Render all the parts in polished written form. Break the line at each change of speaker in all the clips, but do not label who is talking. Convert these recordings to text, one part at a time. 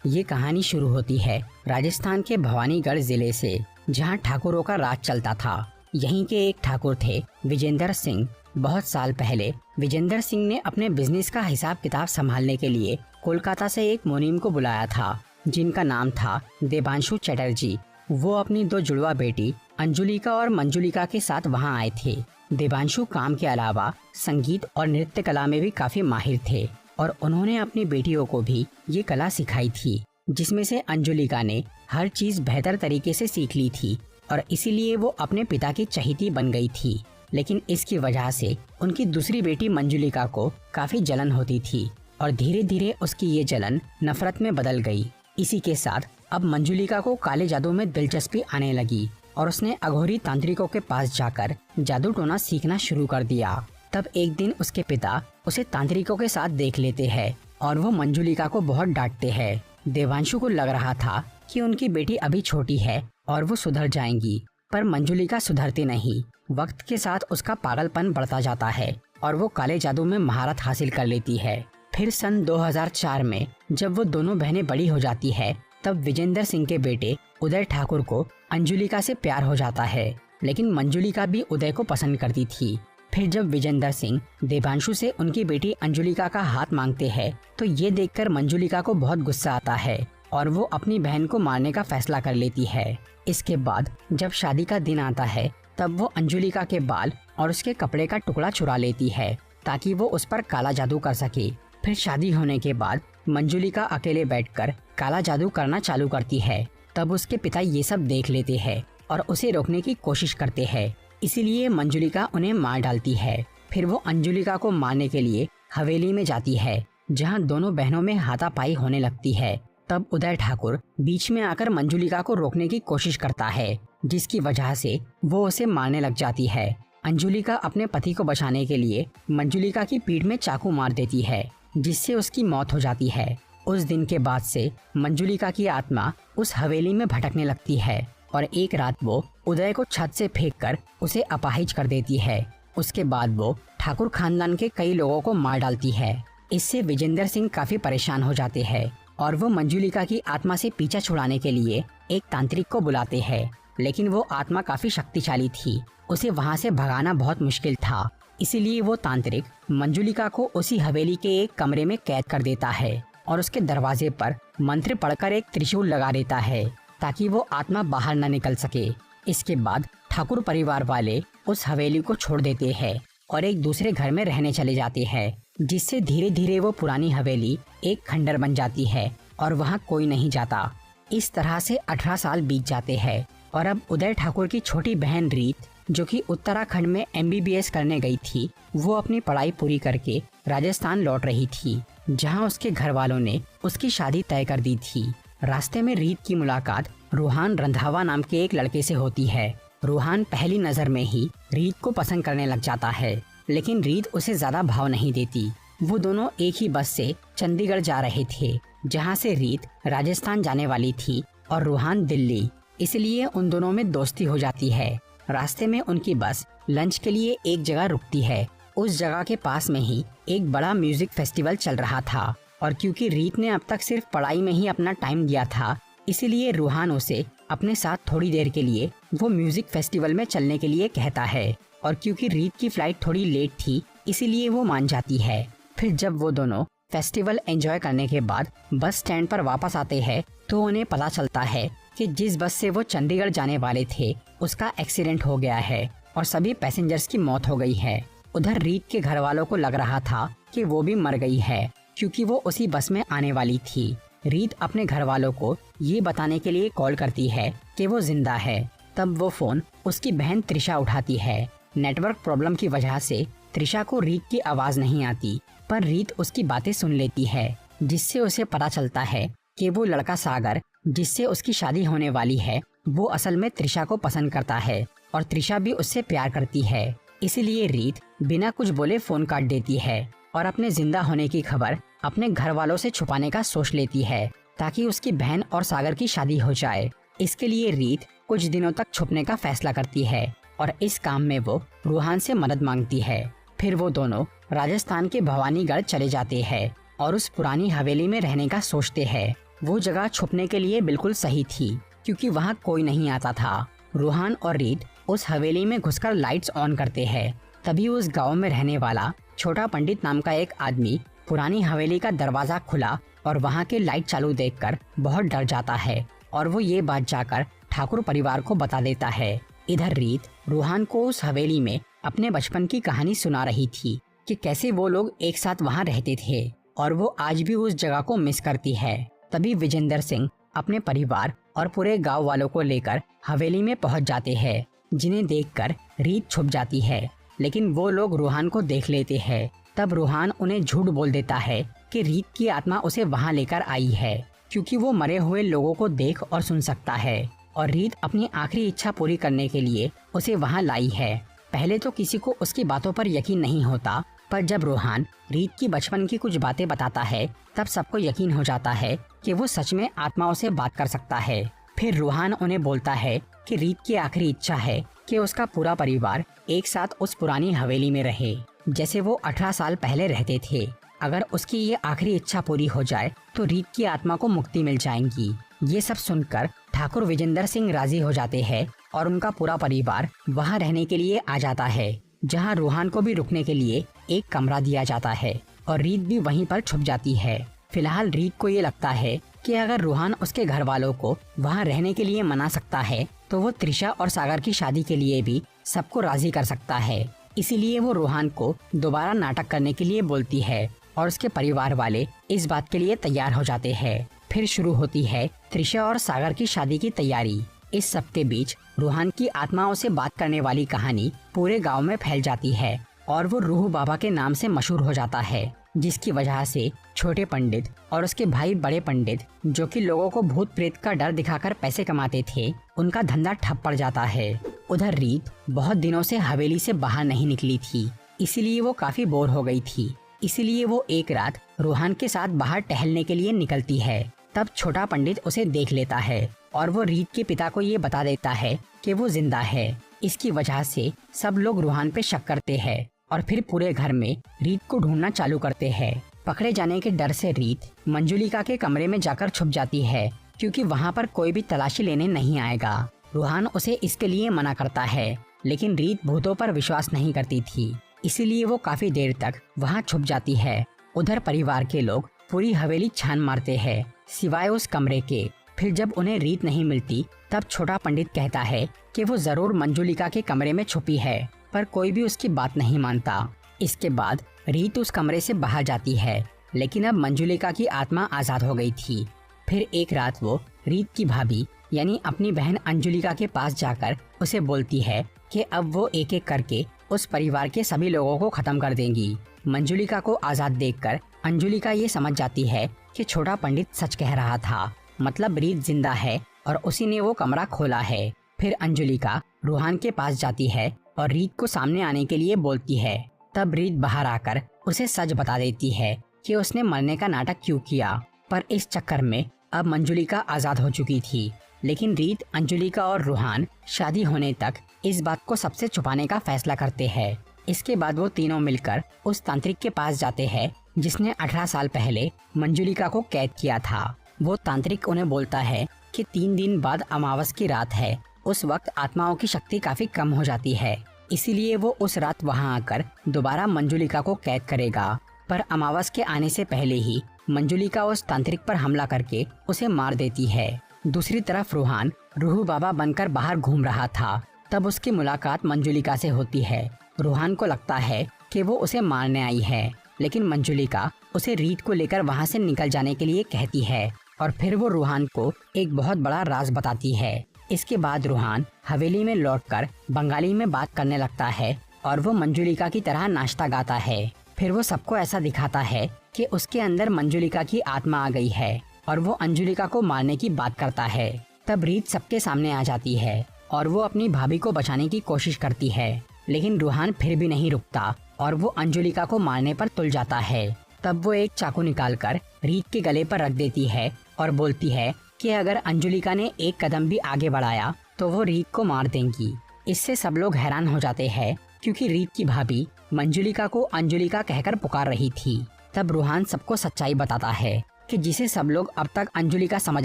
ये कहानी शुरू होती है राजस्थान के भवानीगढ़ जिले से, जहां ठाकुरों का राज चलता था। यहीं के एक ठाकुर थे विजेंद्र सिंह। बहुत साल पहले विजेंद्र सिंह ने अपने बिजनेस का हिसाब किताब संभालने के लिए कोलकाता से एक मुनीम को बुलाया था, जिनका नाम था देवांशु चटर्जी। वो अपनी दो जुड़वा बेटी अंजुलिका और मंजुलिका के साथ वहां आए थे। देवांशु काम के अलावा संगीत और नृत्य कला में भी काफी माहिर थे और उन्होंने अपनी बेटियों को भी ये कला सिखाई थी, जिसमें से अंजुलिका ने हर चीज बेहतर तरीके से सीख ली थी और इसीलिए वो अपने पिता की चहेती बन गई थी। लेकिन इसकी वजह से उनकी दूसरी बेटी मंजुलिका को काफी जलन होती थी और धीरे धीरे उसकी ये जलन नफरत में बदल गई। इसी के साथ अब मंजुलिका को काले जादू में दिलचस्पी आने लगी और उसने अघोरी तांत्रिकों के पास जाकर जादू टोना सीखना शुरू कर दिया। तब एक दिन उसके पिता उसे तांत्रिकों के साथ देख लेते हैं और वो मंजुलिका को बहुत डांटते हैं। देवांशु को लग रहा था कि उनकी बेटी अभी छोटी है और वो सुधर जाएंगी, पर मंजुलिका सुधरती नहीं। वक्त के साथ उसका पागलपन बढ़ता जाता है और वो काले जादू में महारत हासिल कर लेती है। फिर सन 2004 में जब वो दोनों बहनें बड़ी हो जाती है, तब विजेंद्र सिंह के बेटे उदय ठाकुर को अंजुलिका से प्यार हो जाता है, लेकिन मंजुलिका भी उदय को पसंद करती थी। फिर जब विजेंद्र सिंह देवांशु से उनकी बेटी अंजुलिका का हाथ मांगते हैं, तो ये देखकर मंजुलिका को बहुत गुस्सा आता है और वो अपनी बहन को मारने का फैसला कर लेती है। इसके बाद जब शादी का दिन आता है, तब वो अंजुलिका के बाल और उसके कपड़े का टुकड़ा चुरा लेती है ताकि वो उस पर काला जादू कर सके। फिर शादी होने के बाद मंजुलिका अकेले बैठकर काला जादू करना चालू करती है। तब उसके पिता ये सब देख लेते हैं और उसे रोकने की कोशिश करते हैं, इसीलिए मंजुलिका उन्हें मार डालती है। फिर वो अंजुलिका को मारने के लिए हवेली में जाती है, जहां दोनों बहनों में हाथापाई होने लगती है। तब उदय ठाकुर बीच में आकर मंजुलिका को रोकने की कोशिश करता है, जिसकी वजह से वो उसे मारने लग जाती है। अंजुलिका अपने पति को बचाने के लिए मंजुलिका की पीठ में चाकू मार देती है, जिससे उसकी मौत हो जाती है। उस दिन के बाद से मंजुलिका की आत्मा उस हवेली में भटकने लगती है और एक रात वो उदय को छत से फेंककर उसे अपाहिज कर देती है। उसके बाद वो ठाकुर खानदान के कई लोगों को मार डालती है। इससे विजेंद्र सिंह काफी परेशान हो जाते हैं और वो मंजुलिका की आत्मा से पीछा छुड़ाने के लिए एक तांत्रिक को बुलाते हैं, लेकिन वो आत्मा काफी शक्तिशाली थी, उसे वहाँ से भगाना बहुत मुश्किल था। इसीलिए वो तांत्रिक मंजुलिका को उसी हवेली के एक कमरे में कैद कर देता है और उसके दरवाजे पर मंत्र पढ़कर एक त्रिशूल लगा देता है ताकि वो आत्मा बाहर न निकल सके। इसके बाद ठाकुर परिवार वाले उस हवेली को छोड़ देते हैं और एक दूसरे घर में रहने चले जाते हैं, जिससे धीरे धीरे वो पुरानी हवेली एक खंडर बन जाती है और वहाँ कोई नहीं जाता। इस तरह से 18 साल बीत जाते हैं और अब उदय ठाकुर की छोटी बहन रीत, जो कि उत्तराखंड में MBBS करने गई थी, वो अपनी पढ़ाई पूरी करके राजस्थान लौट रही थी, जहाँ उसके घर वालों ने उसकी शादी तय कर दी थी। रास्ते में रीत की मुलाकात रूहान रंधावा नाम के एक लड़के से होती है। रूहान पहली नजर में ही रीत को पसंद करने लग जाता है, लेकिन रीत उसे ज्यादा भाव नहीं देती। वो दोनों एक ही बस से चंडीगढ़ जा रहे थे, जहाँ से रीत राजस्थान जाने वाली थी और रूहान दिल्ली, इसलिए उन दोनों में दोस्ती हो जाती है। रास्ते में उनकी बस लंच के लिए एक जगह रुकती है। उस जगह के पास में ही एक बड़ा म्यूजिक फेस्टिवल चल रहा था और क्योंकि रीत ने अब तक सिर्फ पढ़ाई में ही अपना टाइम दिया था, इसीलिए रूहान उसे अपने साथ थोड़ी देर के लिए वो म्यूजिक फेस्टिवल में चलने के लिए कहता है और क्योंकि रीत की फ्लाइट थोड़ी लेट थी, इसीलिए वो मान जाती है। फिर जब वो दोनों फेस्टिवल एंजॉय करने के बाद बस स्टैंड पर वापस आते हैं, तो उन्हें पता चलता है कि जिस बस से वो चंडीगढ़ जाने वाले थे उसका एक्सीडेंट हो गया है और सभी पैसेंजर्स की मौत हो गई है। उधर रीत के घर वालों को लग रहा था कि वो भी मर गई है, क्योंकि वो उसी बस में आने वाली थी। रीत अपने घर वालों को ये बताने के लिए कॉल करती है कि वो जिंदा है। तब वो फोन उसकी बहन त्रिशा उठाती है। नेटवर्क प्रॉब्लम की वजह से त्रिशा को रीत की आवाज नहीं आती, पर रीत उसकी बातें सुन लेती है, जिससे उसे पता चलता है कि वो लड़का सागर, जिससे उसकी शादी होने वाली है, वो असल में त्रिशा को पसंद करता है और त्रिशा भी उससे प्यार करती है। इसीलिए रीत बिना कुछ बोले फोन काट देती है और अपने जिंदा होने की खबर अपने घर वालों से छुपाने का सोच लेती है, ताकि उसकी बहन और सागर की शादी हो जाए। इसके लिए रीत कुछ दिनों तक छुपने का फैसला करती है और इस काम में वो रूहान से मदद मांगती है। फिर वो दोनों राजस्थान के भवानीगढ़ चले जाते हैं और उस पुरानी हवेली में रहने का सोचते हैं। वो जगह छुपने के लिए बिल्कुल सही थी क्योंकि वहाँ कोई नहीं आता था। रूहान और रीत उस हवेली में घुसकर लाइट्स ऑन करते हैं। तभी उस गांव में रहने वाला छोटा पंडित नाम का एक आदमी पुरानी हवेली का दरवाजा खुला और वहाँ के लाइट चालू देखकर बहुत डर जाता है और वो ये बात जाकर ठाकुर परिवार को बता देता है। इधर रीत रूहान को उस हवेली में अपने बचपन की कहानी सुना रही थी कि कैसे वो लोग एक साथ वहाँ रहते थे और वो आज भी उस जगह को मिस करती है। तभी विजेंदर सिंह अपने परिवार और पूरे गांव वालों को लेकर हवेली में पहुंच जाते हैं, जिन्हें देखकर रीत छुप जाती है, लेकिन वो लोग रूहान को देख लेते हैं। तब रूहान उन्हें झूठ बोल देता है कि रीत की आत्मा उसे वहां लेकर आई है क्योंकि वो मरे हुए लोगों को देख और सुन सकता है और रीत अपनी आखिरी इच्छा पूरी करने के लिए उसे वहां लाई है। पहले तो किसी को उसकी बातों पर यकीन नहीं होता, पर जब रूहान रीत की बचपन की कुछ बातें बताता है तब सबको यकीन हो जाता है कि वो सच में आत्माओं से बात कर सकता है। फिर रूहान उन्हें बोलता है कि रीत की आखिरी इच्छा है कि उसका पूरा परिवार एक साथ उस पुरानी हवेली में रहे जैसे वो 18 साल पहले रहते थे। अगर उसकी ये आखिरी इच्छा पूरी हो जाए तो रीत की आत्मा को मुक्ति मिल जाएगी। ये सब सुनकर ठाकुर विजेंदर सिंह राजी हो जाते हैं और उनका पूरा परिवार वहाँ रहने के लिए आ जाता है, जहाँ रूहान को भी रुकने के लिए एक कमरा दिया जाता है और रीत भी वहीं पर छुप जाती है। फिलहाल रीत को ये लगता है कि अगर रूहान उसके घर वालों को वहाँ रहने के लिए मना सकता है तो वो त्रिशा और सागर की शादी के लिए भी सबको राजी कर सकता है। इसीलिए वो रूहान को दोबारा नाटक करने के लिए बोलती है और उसके परिवार वाले इस बात के लिए तैयार हो जाते हैं। फिर शुरू होती है त्रिशा और सागर की शादी की तैयारी। इस सब के बीच रूहान की आत्माओं से बात करने वाली कहानी पूरे गांव में फैल जाती है और वो रूह बाबा के नाम से मशहूर हो जाता है, जिसकी वजह से छोटे पंडित और उसके भाई बड़े पंडित, जो कि लोगों को भूत प्रेत का डर दिखाकर पैसे कमाते थे, उनका धंधा ठप पड़ जाता है। उधर रीत बहुत दिनों से हवेली से बाहर नहीं निकली थी, इसीलिए वो काफी बोर हो गई थी। इसीलिए वो एक रात रूहान के साथ बाहर टहलने के लिए निकलती है। तब छोटा पंडित उसे देख लेता है और वो रीत के पिता को ये बता देता है कि वो जिंदा है। इसकी वजह से सब लोग रूहान पे शक करते हैं और फिर पूरे घर में रीत को ढूंढना चालू करते हैं। पकड़े जाने के डर से रीत मंजुलिका के कमरे में जाकर छुप जाती है क्योंकि वहाँ पर कोई भी तलाशी लेने नहीं आएगा। रूहान उसे इसके लिए मना करता है, लेकिन रीत भूतों पर विश्वास नहीं करती थी, इसीलिए वो काफी देर तक वहाँ छुप जाती है। उधर परिवार के लोग पूरी हवेली छान मारते हैं सिवाय उस कमरे के। फिर जब उन्हें रीत नहीं मिलती तब छोटा पंडित कहता है कि वो जरूर मंजुलिका के कमरे में छुपी है, पर कोई भी उसकी बात नहीं मानता। इसके बाद रीत उस कमरे से बाहर जाती है, लेकिन अब मंजुलिका की आत्मा आजाद हो गई थी। फिर एक रात वो रीत की भाभी यानी अपनी बहन अंजुलिका के पास जाकर उसे बोलती है कि अब वो एक एक करके उस परिवार के सभी लोगों को खत्म कर देंगी। मंजुलिका को आजाद देखकर अंजुलिका ये समझ जाती है कि छोटा पंडित सच कह रहा था, मतलब रीत जिंदा है और उसी ने वो कमरा खोला है। फिर अंजुलिका रूहान के पास जाती है और रीत को सामने आने के लिए बोलती है। तब रीत बाहर आकर उसे सच बता देती है कि उसने मरने का नाटक क्यों किया, पर इस चक्कर में अब मंजुलिका आजाद हो चुकी थी। लेकिन रीत, अंजुलिका और रूहान शादी होने तक इस बात को सबसे छुपाने का फैसला करते हैं। इसके बाद वो तीनों मिलकर उस तांत्रिक के पास जाते हैं जिसने 18 साल पहले मंजुलिका को कैद किया था। वो तांत्रिक उन्हें बोलता है कि 3 दिन बाद अमावस की रात है, उस वक्त आत्माओं की शक्ति काफी कम हो जाती है, इसीलिए वो उस रात वहां आकर दोबारा मंजुलिका को कैद करेगा। पर अमावस के आने से पहले ही मंजुलिका उस तांत्रिक पर हमला करके उसे मार देती है। दूसरी तरफ रूहान रूह बाबा बनकर बाहर घूम रहा था, तब उसकी मुलाकात मंजुलिका से होती है। रूहान को लगता है कि वो उसे मारने आई है, लेकिन मंजुलिका उसे रीत को लेकर वहां से निकल जाने के लिए कहती है और फिर वो रूहान को एक बहुत बड़ा राज बताती है। इसके बाद रूहान हवेली में लौटकर बंगाली में बात करने लगता है और वो मंजुलिका की तरह नाश्ता गाता है। फिर वो सबको ऐसा दिखाता है कि उसके अंदर मंजुलिका की आत्मा आ गई है और वो अंजुलिका को मारने की बात करता है। तब रीत सबके सामने आ जाती है और वो अपनी भाभी को बचाने की कोशिश करती है, लेकिन रूहान फिर भी नहीं रुकता और वो अंजुलिका को मारने पर तुल जाता है। तब वो एक चाकू निकालकर रीत के गले पर रख देती है और बोलती है कि अगर अंजुलिका ने एक कदम भी आगे बढ़ाया तो वो रीत को मार देंगी। इससे सब लोग हैरान हो जाते हैं क्योंकि रीत की भाभी मंजुलिका को अंजुलिका कहकर पुकार रही थी। तब रूहान सबको सच्चाई बताता है कि जिसे सब लोग अब तक अंजुलिका समझ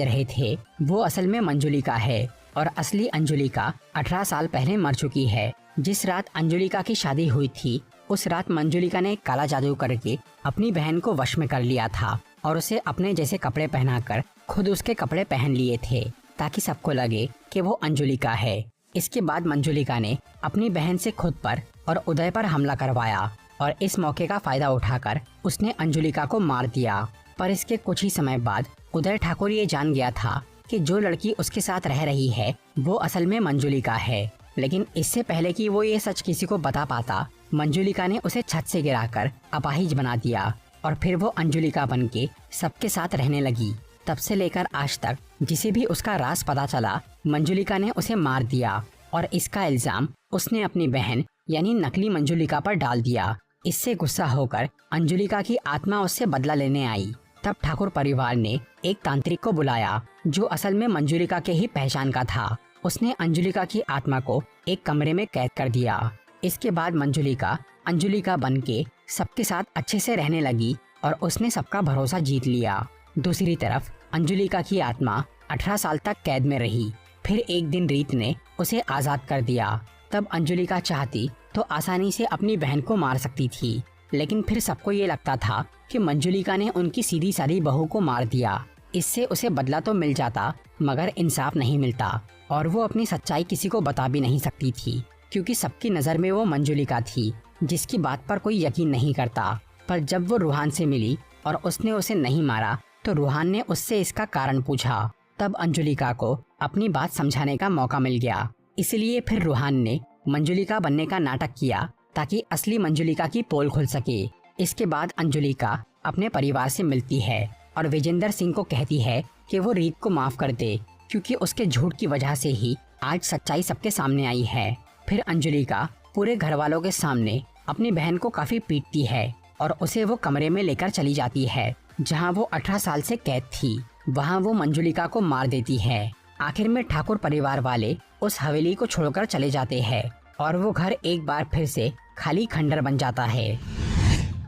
रहे थे वो असल में मंजुलिका है और असली अंजुलिका 18 साल पहले मर चुकी है। जिस रात अंजुलिका की शादी हुई थी उस रात मंजुलिका ने काला जादू करके अपनी बहन को वश में कर लिया था और उसे अपने जैसे कपड़े पहनाकर खुद उसके कपड़े पहन लिए थे ताकि सबको लगे कि वो अंजुलिका है। इसके बाद मंजुलिका ने अपनी बहन से खुद पर और उदय पर हमला करवाया और इस मौके का फायदा उठाकर उसने अंजुलिका को मार दिया। पर इसके कुछ ही समय बाद उदय ठाकुर ये जान गया था कि जो लड़की उसके साथ रह रही है वो असल में मंजुलिका है। लेकिन इससे पहले कि वो ये सच किसी को बता पाता, मंजुलिका ने उसे छत से गिराकर अपाहिज बना दिया और फिर वो अंजुलिका बनके सबके साथ रहने लगी। तब से लेकर आज तक जिसे भी उसका राज पता चला मंजुलिका ने उसे मार दिया और इसका इल्जाम उसने अपनी बहन यानी नकली मंजुलिका पर डाल दिया। इससे गुस्सा होकर अंजुलिका की आत्मा उससे बदला लेने आई। तब ठाकुर परिवार ने एक तांत्रिक को बुलाया जो असल में मंजुलिका के ही पहचान का था। उसने अंजुलिका की आत्मा को एक कमरे में कैद कर दिया। इसके बाद मंजुलिका अंजुलिका बनके सबके साथ अच्छे से रहने लगी और उसने सबका भरोसा जीत लिया। दूसरी तरफ अंजुलिका की आत्मा 18 साल तक कैद में रही। फिर एक दिन रीत ने उसे आजाद कर दिया। तब अंजुलिका चाहती तो आसानी से अपनी बहन को मार सकती थी, लेकिन फिर सबको ये लगता था कि मंजुलिका ने उनकी सीधी सादी बहू को मार दिया। इससे उसे बदला तो मिल जाता मगर इंसाफ नहीं मिलता और वो अपनी सच्चाई किसी को बता भी नहीं सकती थी क्योंकि सबकी नज़र में वो मंजुलिका थी जिसकी बात पर कोई यकीन नहीं करता। पर जब वो रूहान से मिली और उसने उसे नहीं मारा तो रूहान ने उससे इसका कारण पूछा। तब अंजुलिका को अपनी बात समझाने का मौका मिल गया। इसलिए फिर रूहान ने मंजुलिका बनने का नाटक किया ताकि असली मंजुलिका की पोल खुल सके। इसके बाद अंजुलिका अपने परिवार से मिलती है और विजेंदर सिंह को कहती है कि वो रीत को माफ कर दे क्योंकि उसके झूठ की वजह से ही आज सच्चाई सबके सामने आई है। फिर अंजुलिका पूरे घर वालों के सामने अपनी बहन को काफी पीटती है और उसे वो कमरे में लेकर चली जाती है जहाँ वो 18 साल से कैद थी। वहाँ वो मंजुलिका को मार देती है। आखिर में ठाकुर परिवार वाले उस हवेली को छोड़कर चले जाते हैं और वो घर एक बार फिर से खाली खंडर बन जाता है।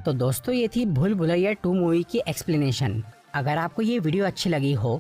तो दोस्तों ये थी भूल भुलैया 2 मूवी की एक्सप्लेनेशन। अगर आपको ये वीडियो अच्छी लगी हो